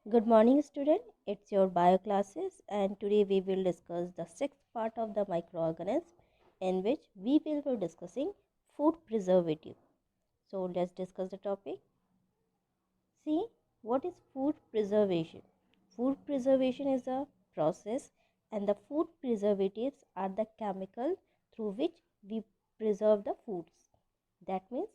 Good morning, student. It's your bio classes, and today we will discuss the sixth part of the microorganism, in which we will be discussing food preservative. So let's discuss the topic. See, what is food preservation? Food preservation is a process, and the food preservatives are the chemical through which we preserve the foods. That means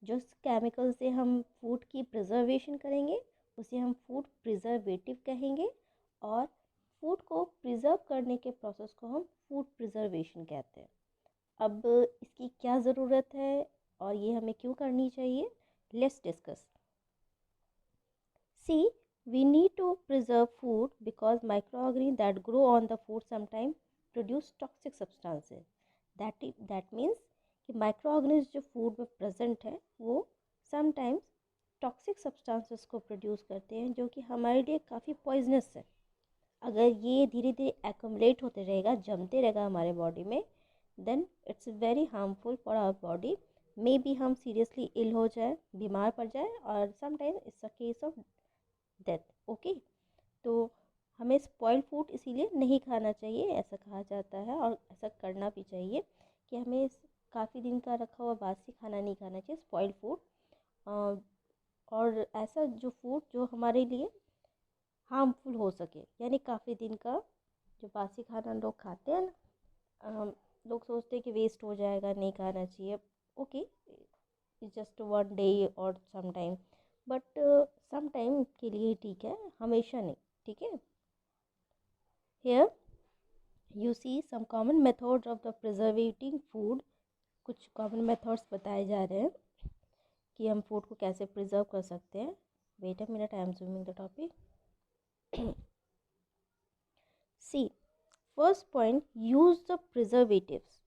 जो chemical से हम food की preservation करेंगे उसे हम food preservative कहेंगे, और food को प्रिजर्व करने के प्रोसेस को हम फूड प्रिजर्वेशन कहते हैं। अब इसकी क्या ज़रूरत है और ये हमें क्यों करनी चाहिए, let's discuss. See, we need to preserve food because microorganisms that grow on the food sometimes produce toxic substances. That means कि माइक्रो ऑर्गेनिज्म जो फूड में प्रेजेंट है वो समटाइम्स टॉक्सिक सब्सटेंसेस को प्रोड्यूस करते हैं जो कि हमारे लिए काफ़ी पॉइजनस है। अगर ये धीरे धीरे एक्यूमुलेट होते रहेगा, जमते रहेगा हमारे बॉडी में, then it's very harmful for our body. Maybe हम सीरियसली इल हो जाए, बीमार पड़ जाए, और sometimes it's a case of death. Okay, तो हमें स्पॉइल फूड इसीलिए नहीं खाना चाहिए, ऐसा कहा जाता है, और ऐसा करना भी चाहिए कि हमें काफ़ी दिन का रखा हुआ बासी खाना नहीं खाना चाहिए, स्पॉइल फूड। और ऐसा जो फूड जो हमारे लिए हार्मफुल हो सके, यानी काफ़ी दिन का जो बासी खाना लोग खाते हैं ना, लोग सोचते हैं कि वेस्ट हो जाएगा, नहीं खाना चाहिए। ओके, जस्ट वन डे और some time, but some time के लिए ठीक है, हमेशा नहीं। ठीक है, here you see some common methods of the preservating food. कुछ कॉमन मेथड्स बताए जा रहे हैं कि हम फूड को कैसे प्रिजर्व कर सकते हैं। Wait a minute, I am zooming the topic. See, first point, use the preservatives.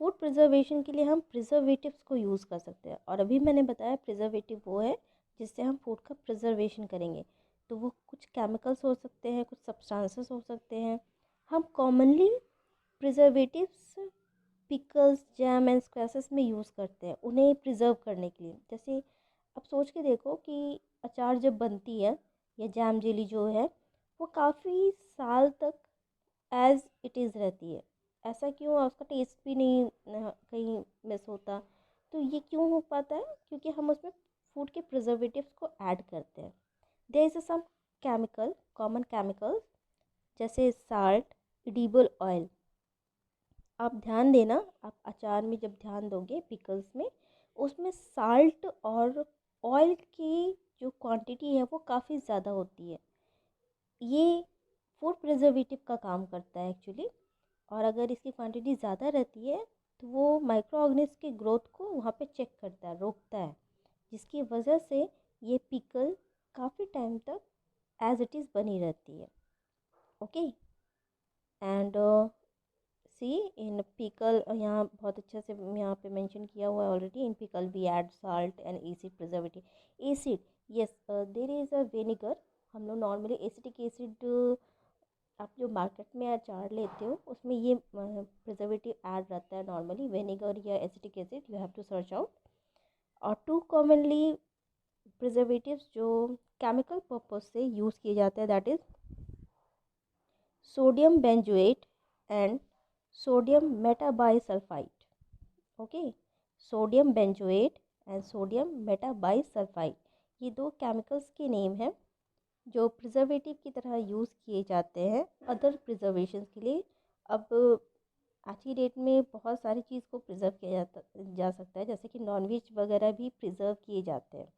Food preservation के लिए हम प्रिजर्वेटिव्स को यूज़ कर सकते हैं, और अभी मैंने बताया प्रिजर्वेटिव वो है जिससे हम फूड का प्रिजर्वेशन करेंगे। तो वो कुछ केमिकल्स हो सकते हैं, कुछ सब्सटेंसेस हो सकते हैं। हम commonly preservatives pickles, jam and squashes में यूज़ करते हैं उन्हें प्रिजर्व करने के लिए। जैसे अब सोच के देखो कि अचार जब बनती है या जैम जेली जो है वो काफ़ी साल तक एज इट इज़ रहती है। ऐसा क्यों? उसका टेस्ट भी नहीं कहीं मिस होता। तो ये क्यों हो पाता है? क्योंकि हम उसमें फूड के प्रिजर्वेटिव्स को ऐड करते हैं। There is some chemical, common chemicals, जैसे साल्ट, एडिबल ऑयल। आप ध्यान देना, आप अचार में जब ध्यान दोगे, पिकल्स में, उसमें साल्ट और ऑयल की जो क्वांटिटी है वो काफ़ी ज़्यादा होती है। ये फूड प्रिजर्वेटिव का काम करता है एक्चुअली। और अगर इसकी क्वांटिटी ज़्यादा रहती है तो वो माइक्रो ऑर्गेनिज्म की ग्रोथ को वहाँ पे चेक करता है, रोकता है, जिसकी वजह से ये पिकल काफ़ी टाइम तक एज इट इज़ बनी रहती है। Okay, and see in pickle, यहाँ बहुत अच्छे से यहाँ पे मेंशन किया हुआ है already. In pickle we add salt and acid preservative. Acid, yes, there is a vinegar. हम लोग नॉर्मली एसिटिक एसिड, आप जो मार्केट में अचार लेते हो उसमें ये प्रिजर्वेटिव ऐड रहता है नॉर्मली, विनेगर या acetic acid, you have to search out. और टू कॉमनली प्रिजर्वेटिव्स जो केमिकल पर्पज से यूज़ किए जाते हैं, that is sodium benzoate and sodium metabisulphite. Okay, sodium benzoate and sodium metabisulphite, ये दो केमिकल्स के नेम हैं जो प्रिजर्वेटिव की तरह यूज़ किए जाते हैं अदर प्रिजर्वेशन के लिए। अब आज की डेट में बहुत सारी चीज़ को प्रिजर्व किया जा सकता है, जैसे कि नॉनवेज वगैरह भी प्रिजर्व किए जाते हैं,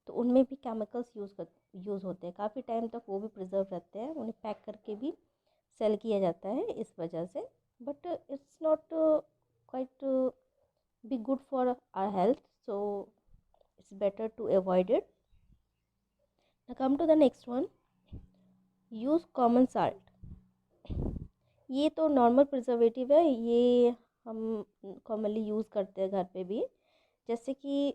तो उनमें भी केमिकल्स यूज़ होते हैं। काफ़ी टाइम तक वो भी प्रिजर्व रहते हैं, उन्हें पैक करके भी सेल किया जाता है इस वजह से। But it's not quite be good for our health, so it's better to avoid it. Now come to the next one, use common salt। ये तो नॉर्मल प्रिजर्वेटिव है, ये हम कॉमनली यूज़ करते हैं घर पे भी। जैसे कि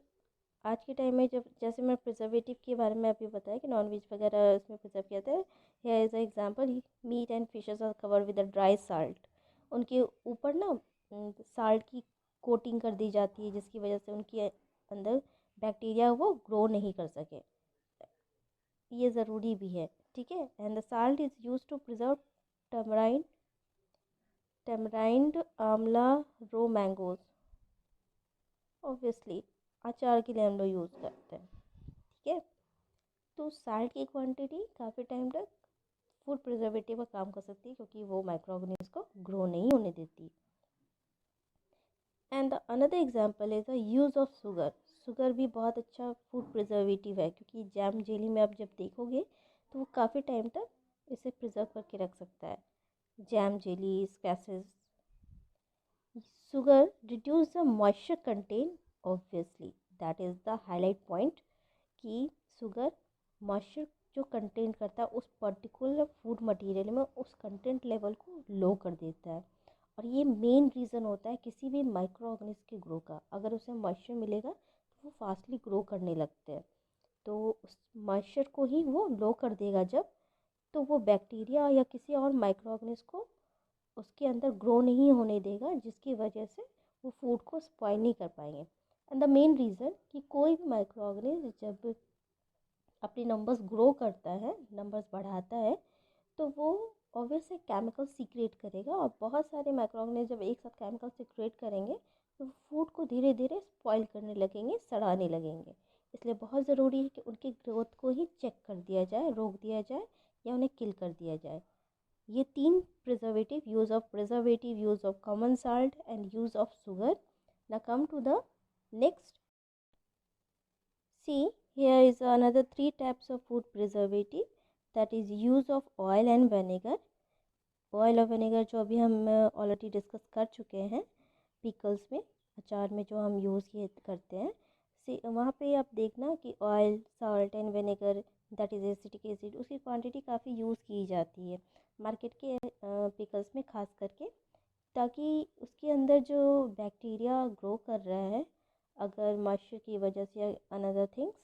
आज के टाइम में, जब जैसे मैं प्रिजर्वेटिव के बारे में अभी बताया कि नॉन वेज वगैरह इसमें प्रिजर्व किया जाता है, here is a example, meat and fishes are cover with a dry salt. उनके ऊपर ना साल्ट की कोटिंग कर दी जाती है, जिसकी वजह से उनके अंदर बैक्टीरिया वो ग्रो नहीं कर सके। ये ज़रूरी भी है, ठीक है। And the salt is use to preserve tamarind tamarind amla रो मैंगोज। ऑब्वियसली अचार के लिए हम लोग यूज़ करते हैं, ठीक है। तो साल्ट की क्वांटिटी काफ़ी टाइम तक फूड प्रिजर्वेटिव का काम कर सकती है, क्योंकि वो माइक्रो ऑर्गेनिज्म को ग्रो नहीं होने देती। And the another example is the use of sugar. Sugar भी बहुत अच्छा फूड प्रिजर्वेटिव है, क्योंकि जैम जेली में आप जब देखोगे तो वो काफ़ी टाइम तक इसे प्रिजर्व करके रख सकता है। Jam jelly squashes. Sugar reduce the moisture content, obviously that is the highlight point, कि शुगर मॉइस्चर जो कंटेंट करता है उस पर्टिकुलर फूड मटेरियल में, उस कंटेंट लेवल को लो कर देता है। और ये मेन रीज़न होता है किसी भी माइक्रो ऑर्गेनिज्म के ग्रो का। अगर उसे मॉइस्चर मिलेगा तो वो फास्टली ग्रो करने लगते हैं। तो उस मॉइस्चर को ही वो लो कर देगा जब, तो वो बैक्टीरिया या किसी और माइक्रो ऑर्गेनिज्म को उसके अंदर ग्रो नहीं होने देगा, जिसकी वजह से वो फूड को स्पॉइल नहीं कर पाएंगे। एंड द मेन रीज़न कि कोई भी माइक्रो ऑर्गेनिज्म जब अपने नंबर्स ग्रो करता है, नंबर्स बढ़ाता है, तो वो ऑब्वियसली केमिकल सीक्रेट करेगा। और बहुत सारे माइक्रो ऑर्गेनिज्म जब एक साथ केमिकल सीक्रेट करेंगे तो फूड को धीरे धीरे स्पॉइल करने लगेंगे, सड़ाने लगेंगे। इसलिए बहुत ज़रूरी है कि उनकी ग्रोथ को ही चेक कर दिया जाए, रोक दिया जाए या उन्हें किल कर दिया जाए। ये तीन preservative, use of common salt and use of sugar. now come to the next. See, here is another three types of food preservative, that is use of oil and vinegar. Oil और vinegar जो अभी हम already discuss कर चुके हैं, pickles में, अचार में जो हम यूज़ किए करते हैं। सी वहाँ पे आप देखना कि oil, salt and vinegar, that is acetic acid, उसकी क्वांटिटी काफ़ी यूज़ की जाती है मार्केट के पिकल्स में खास करके, ताकि उसके अंदर जो बैक्टीरिया ग्रो कर रहा है, अगर मॉइस्चर की वजह से या अनदर थिंग्स,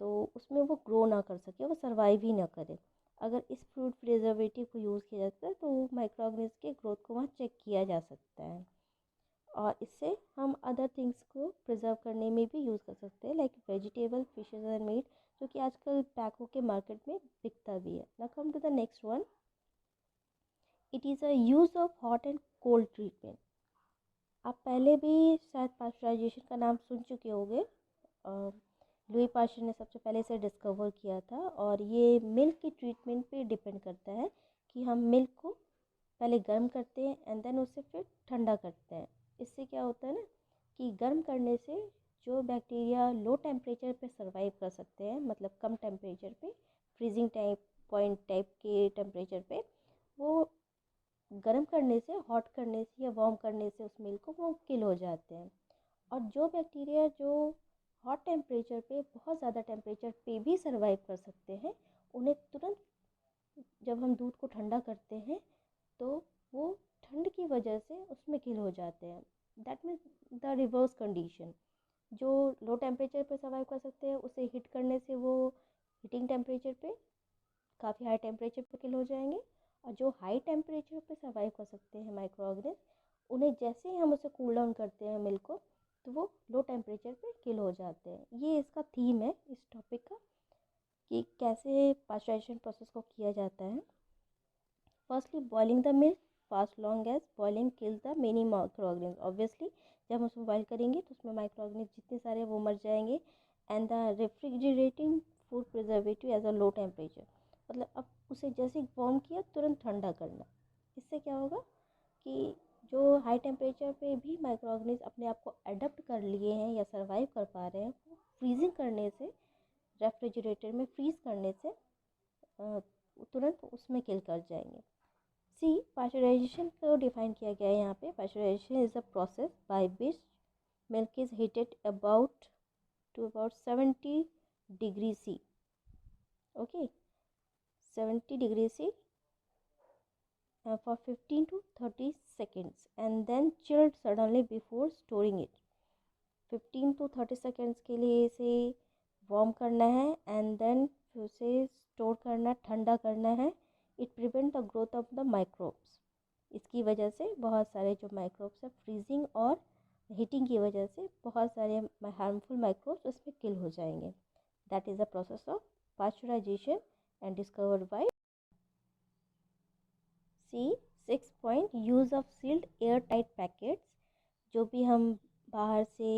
तो उसमें वो ग्रो ना कर सके, वो सर्वाइव ही ना करे। अगर इस फ्रूट प्रिजर्वेटिव को यूज़ किया जाता है तो माइक्रो ऑर्गेनिज्म के ग्रोथ को वहाँ चेक किया जा सकता है। और इससे हम अदर थिंग्स को प्रिजर्व करने में भी यूज़ कर सकते हैं, like vegetable, fishes and meat, जो कि आजकल पैक होके मार्केट में बिकता भी है। Now come to the next one, it is a use of hot and cold treatment. आप पहले भी शायद पास्चराइजेशन का नाम सुन चुके होंगे। लुई पास्चर ने सबसे पहले इसे डिस्कवर किया था, और ये मिल्क की ट्रीटमेंट पे डिपेंड करता है कि हम मिल्क को पहले गर्म करते हैं एंड देन उसे फिर ठंडा करते हैं। इससे क्या होता है ना, कि गर्म करने से जो बैक्टीरिया लो टेम्परेचर पे सर्वाइव कर सकते हैं, मतलब कम टेम्परेचर पे, फ्रीजिंग टाइप पॉइंट टाइप के टेम्परेचर पे, वो गर्म करने से, हॉट करने से या वार्म करने से उस मिल्क को वो किल हो जाते हैं। और जो बैक्टीरिया जो हॉट टेम्परेचर पे, बहुत ज़्यादा टेम्परेचर पे भी सर्वाइव कर सकते हैं, उन्हें तुरंत जब हम दूध को ठंडा करते हैं तो वो ठंड की वजह से उसमें किल हो जाते हैं। That means the reverse condition, जो लो टेम्परेचर पे सर्वाइव कर सकते हैं उसे हीट करने से वो हीटिंग टेम्परेचर पे, काफ़ी हाई टेम्परेचर पे किल हो जाएंगे। और जो हाई टेम्परेचर पे सर्वाइव कर सकते हैं माइक्रो ऑर्गेनिज्म, उन्हें जैसे ही हम उसे कूल डाउन करते हैं मिल्क को, तो वो लो टेम्परेचर पे किल हो जाते हैं। ये इसका थीम है इस टॉपिक का, कि कैसे पास्चराइजेशन प्रोसेस को किया जाता है। Firstly boiling the milk fast long as boiling kill the many micro organism. Obviously जब हम उसमें बॉइल करेंगे तो उसमें माइक्रो ऑर्गेनिज्म जितने सारे वो मर जाएंगे। And the refrigerating food preservative as a low temperature, मतलब अब उसे जैसे ही वार्म किया तुरंत ठंडा करना। इससे क्या होगा कि जो हाई टेम्परेचर पे भी माइक्रो ऑर्गेनिज्म अपने आप को अडेप्ट कर लिए हैं या सर्वाइव कर पा रहे हैं, वो फ्रीजिंग करने से, रेफ्रिजरेटर में फ्रीज करने से तुरंत उसमें किल कर जाएंगे। सी पास्चराइजेशन को डिफाइन किया गया है यहाँ पे। Pasteurisation is a process by which milk is heated about 70 degree C, okay, 70 degree C for 15 to 30 seconds and then chilled suddenly before storing it। 15 to 30 seconds के लिए इसे वार्म करना है एंड देन फिर उसे स्टोर करना, ठंडा करना है। It prevent the growth of the microbes. इसकी वजह से बहुत सारे जो माइक्रोब्स है, फ्रीजिंग और हीटिंग की वजह से बहुत सारे हार्मफुल माइक्रोब्स उसमें किल हो जाएंगे। That is the process of pasteurization and discovered by C6 point use of sealed airtight packets। जो भी हम बाहर से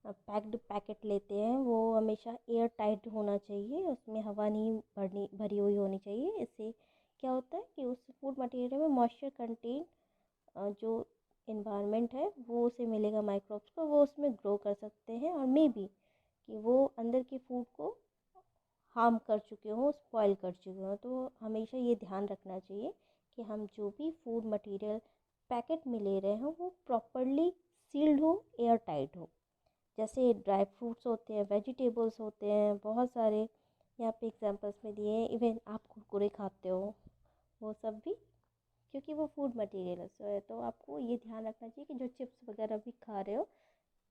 पैक्ड पैकेट लेते हैं वो हमेशा एयर टाइट होना चाहिए, उसमें हवा नहीं भरी हुई होनी चाहिए। इससे क्या होता है कि उस फूड मटेरियल में मॉइस्चर कंटेंट जो इन्वायरमेंट है वो उसे मिलेगा, माइक्रोब्स को, वो उसमें ग्रो कर सकते हैं और मे बी कि वो अंदर के फूड को हार्म कर चुके हों, स्पॉइल कर चुके हों। तो हमेशा ये ध्यान रखना चाहिए कि हम जो भी फूड मटेरियल पैकेट में ले रहे हैं वो प्रॉपरली सील्ड हो, एयर टाइट हो। जैसे ड्राई फ्रूट्स होते हैं, वेजिटेबल्स होते हैं, बहुत सारे यहाँ पे एग्जांपल्स में दिए हैं। इवन आप कुरकुरे खाते हो, वो सब भी क्योंकि वो फूड मटेरियल है। तो आपको ये ध्यान रखना चाहिए कि जो चिप्स वगैरह भी खा रहे हो,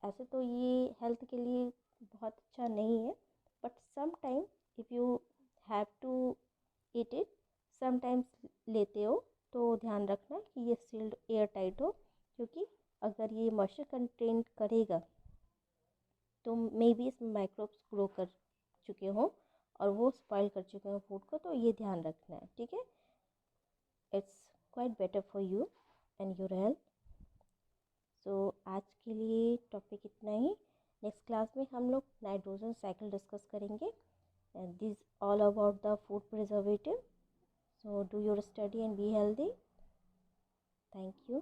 ऐसे तो ये हेल्थ के लिए बहुत अच्छा नहीं है, but some time if you have to eat it, sometimes लेते हो तो ध्यान रखना कि ये सील्ड एयर टाइट हो, क्योंकि अगर ये मॉइस्चर कंटेंट करेगा तो मे बी इसमें माइक्रोब्स ग्रो कर चुके हों और वो स्पॉइल कर चुके हों फूड को। तो ये ध्यान रखना है, ठीक है। It's quite better for you and your health. So आज के लिए टॉपिक इतना ही। नेक्स्ट क्लास में हम लोग नाइट्रोजन साइकिल डिस्कस करेंगे and this all about the food preservative. So do your study and be healthy. Thank you.